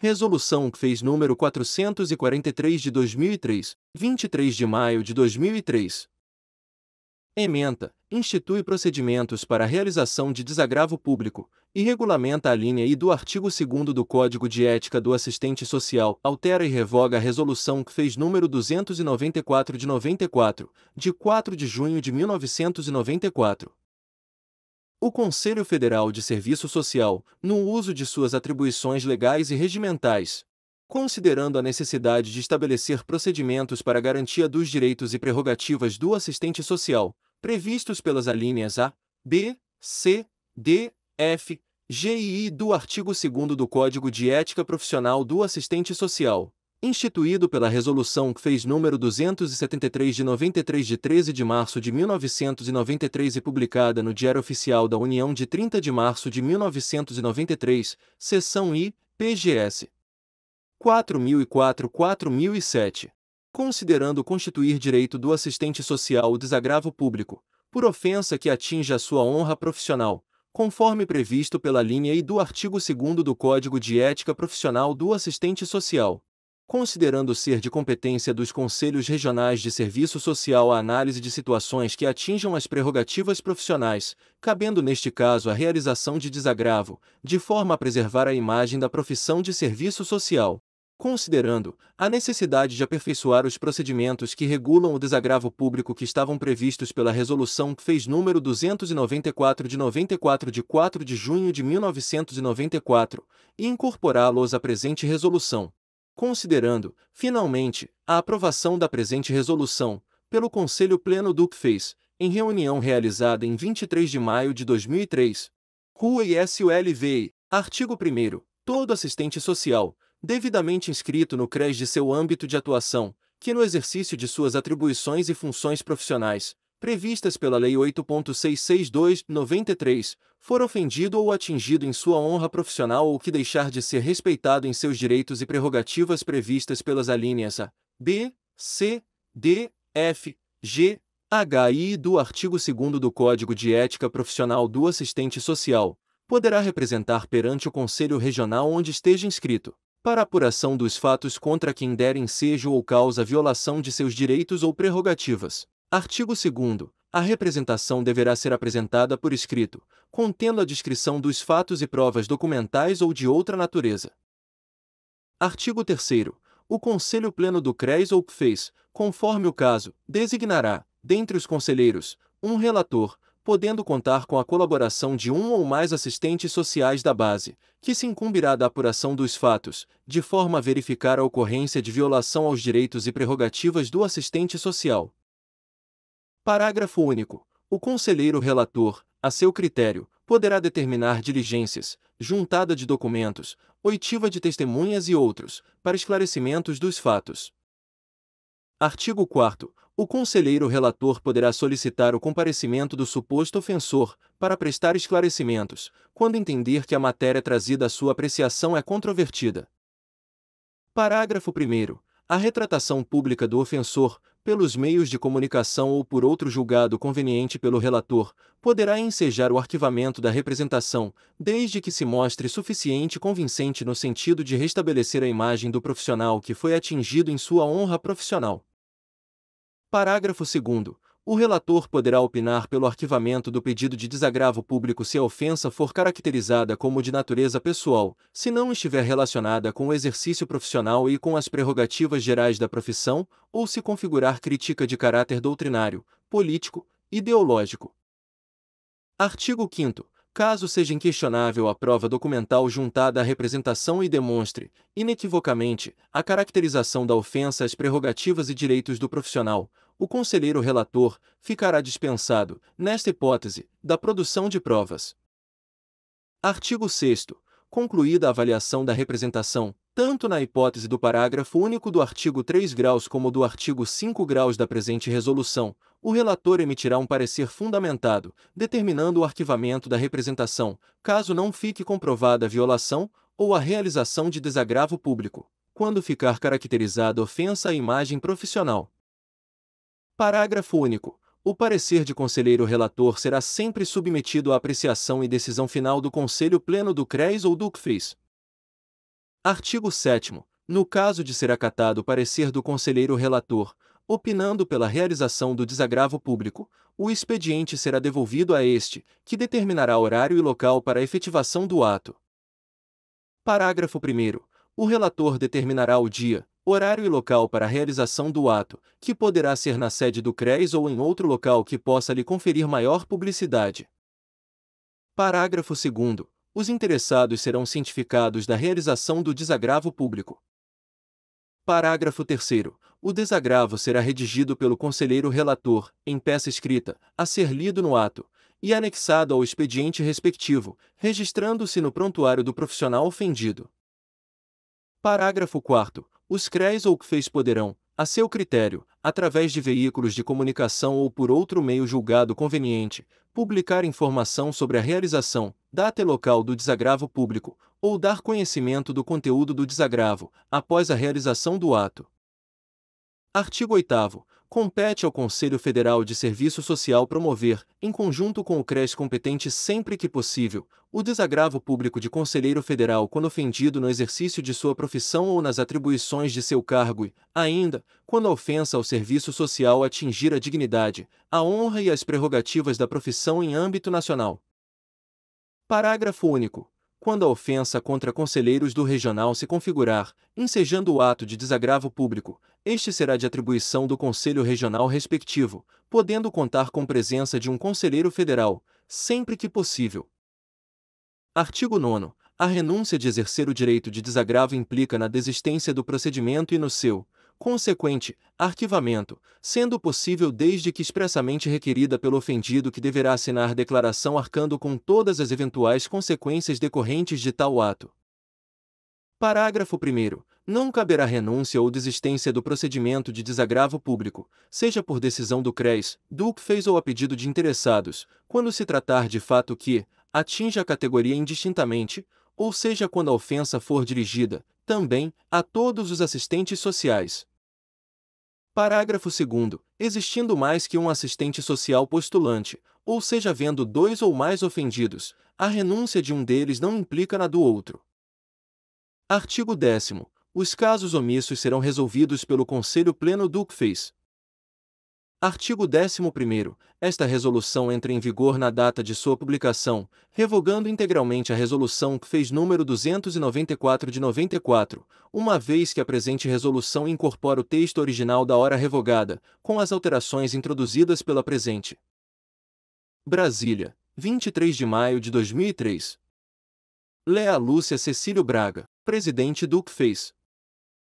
Resolução CFES número 443 de 2003, 23 de maio de 2003. Ementa, institui procedimentos para a realização de desagravo público, e regulamenta a linha I do artigo 2º do Código de Ética do Assistente Social, altera e revoga a Resolução CFES número 294 de 94, de 4 de junho de 1994. O Conselho Federal de Serviço Social, no uso de suas atribuições legais e regimentais, considerando a necessidade de estabelecer procedimentos para a garantia dos direitos e prerrogativas do assistente social, previstos pelas alíneas A, B, C, D, F, G e I do artigo 2º do Código de Ética Profissional do Assistente Social, instituído pela Resolução CFES número 273 de 93 de 13 de março de 1993 e publicada no Diário Oficial da União de 30 de março de 1993, seção I, PGS 4004-4007. Considerando constituir direito do assistente social o desagravo público, por ofensa que atinja a sua honra profissional, conforme previsto pela linha I do artigo 2º do Código de Ética Profissional do Assistente Social, considerando ser de competência dos Conselhos Regionais de Serviço Social a análise de situações que atinjam as prerrogativas profissionais, cabendo neste caso a realização de desagravo, de forma a preservar a imagem da profissão de serviço social, considerando a necessidade de aperfeiçoar os procedimentos que regulam o desagravo público que estavam previstos pela Resolução CFES número 294 de 94 de 4 de junho de 1994, e incorporá-los à presente resolução. Considerando, finalmente, a aprovação da presente resolução, pelo Conselho Pleno do CFES, em reunião realizada em 23 de maio de 2003. Rua e SULV. Artigo 1º. Todo assistente social, devidamente inscrito no CRES de seu âmbito de atuação, que no exercício de suas atribuições e funções profissionais, previstas pela Lei 8.662/93, for ofendido ou atingido em sua honra profissional ou que deixar de ser respeitado em seus direitos e prerrogativas previstas pelas alíneas A, B, C, D, F, G, H e I do artigo 2º do Código de Ética Profissional do Assistente Social, poderá representar perante o Conselho Regional onde esteja inscrito, para apuração dos fatos contra quem der ensejo ou causa violação de seus direitos ou prerrogativas. Artigo 2º. A representação deverá ser apresentada por escrito, contendo a descrição dos fatos e provas documentais ou de outra natureza. Artigo 3º. O Conselho Pleno do CRES ou CFES, conforme o caso, designará, dentre os conselheiros, um relator, podendo contar com a colaboração de um ou mais assistentes sociais da base, que se incumbirá da apuração dos fatos, de forma a verificar a ocorrência de violação aos direitos e prerrogativas do assistente social. Parágrafo único. O conselheiro relator, a seu critério, poderá determinar diligências, juntada de documentos, oitiva de testemunhas e outros, para esclarecimentos dos fatos. Artigo 4º. O conselheiro relator poderá solicitar o comparecimento do suposto ofensor, para prestar esclarecimentos, quando entender que a matéria trazida à sua apreciação é controvertida. Parágrafo 1º. A retratação pública do ofensor, pelos meios de comunicação ou por outro julgado conveniente pelo relator, poderá ensejar o arquivamento da representação, desde que se mostre suficiente e convincente no sentido de restabelecer a imagem do profissional que foi atingido em sua honra profissional. Parágrafo 2º. O relator poderá opinar pelo arquivamento do pedido de desagravo público se a ofensa for caracterizada como de natureza pessoal, se não estiver relacionada com o exercício profissional e com as prerrogativas gerais da profissão, ou se configurar crítica de caráter doutrinário, político, ideológico. Artigo 5º. Caso seja inquestionável a prova documental juntada à representação e demonstre, inequivocamente, a caracterização da ofensa às prerrogativas e direitos do profissional, o conselheiro relator ficará dispensado, nesta hipótese, da produção de provas. Artigo 6º. Concluída a avaliação da representação, tanto na hipótese do parágrafo único do artigo 3 graus como do artigo 5 graus da presente resolução, o relator emitirá um parecer fundamentado, determinando o arquivamento da representação, caso não fique comprovada a violação ou a realização de desagravo público, quando ficar caracterizada ofensa à imagem profissional. Parágrafo único. O parecer de conselheiro relator será sempre submetido à apreciação e decisão final do Conselho Pleno do CRES ou do CFES. Artigo 7º. No caso de ser acatado o parecer do conselheiro relator, opinando pela realização do desagravo público, o expediente será devolvido a este, que determinará horário e local para a efetivação do ato. Parágrafo 1º. O relator determinará o dia, horário e local para a realização do ato, que poderá ser na sede do CRES ou em outro local que possa lhe conferir maior publicidade. Parágrafo 2º. Os interessados serão cientificados da realização do desagravo público. Parágrafo 3º. O desagravo será redigido pelo conselheiro relator, em peça escrita, a ser lido no ato, e anexado ao expediente respectivo, registrando-se no prontuário do profissional ofendido. Parágrafo 4º. Os CREs ou CFEs poderão, a seu critério, através de veículos de comunicação ou por outro meio julgado conveniente, publicar informação sobre a realização, data e local do desagravo público, ou dar conhecimento do conteúdo do desagravo, após a realização do ato. Artigo 8º. Compete ao Conselho Federal de Serviço Social promover, em conjunto com o CRES competente sempre que possível, o desagravo público de conselheiro federal quando ofendido no exercício de sua profissão ou nas atribuições de seu cargo e, ainda, quando a ofensa ao serviço social atingir a dignidade, a honra e as prerrogativas da profissão em âmbito nacional. Parágrafo único. Quando a ofensa contra conselheiros do regional se configurar, ensejando o ato de desagravo público, este será de atribuição do Conselho Regional respectivo, podendo contar com presença de um conselheiro federal, sempre que possível. Artigo 9º. A renúncia de exercer o direito de desagravo implica na desistência do procedimento e no seu consequente arquivamento, sendo possível desde que expressamente requerida pelo ofendido, que deverá assinar declaração arcando com todas as eventuais consequências decorrentes de tal ato. Parágrafo 1º. Não caberá renúncia ou desistência do procedimento de desagravo público, seja por decisão do CRES, do CFEs ou a pedido de interessados, quando se tratar de fato que atinja a categoria indistintamente, ou seja quando a ofensa for dirigida, também, a todos os assistentes sociais. Parágrafo 2º. Existindo mais que um assistente social postulante, ou seja havendo dois ou mais ofendidos, a renúncia de um deles não implica na do outro. Artigo 10º. Os casos omissos serão resolvidos pelo Conselho Pleno do CFEs. Artigo 11º. Esta resolução entra em vigor na data de sua publicação, revogando integralmente a resolução CFEs número 294 de 94, uma vez que a presente resolução incorpora o texto original da hora revogada, com as alterações introduzidas pela presente. Brasília, 23 de maio de 2003. Lea Lúcia Cecílio Braga, presidente do CFEs.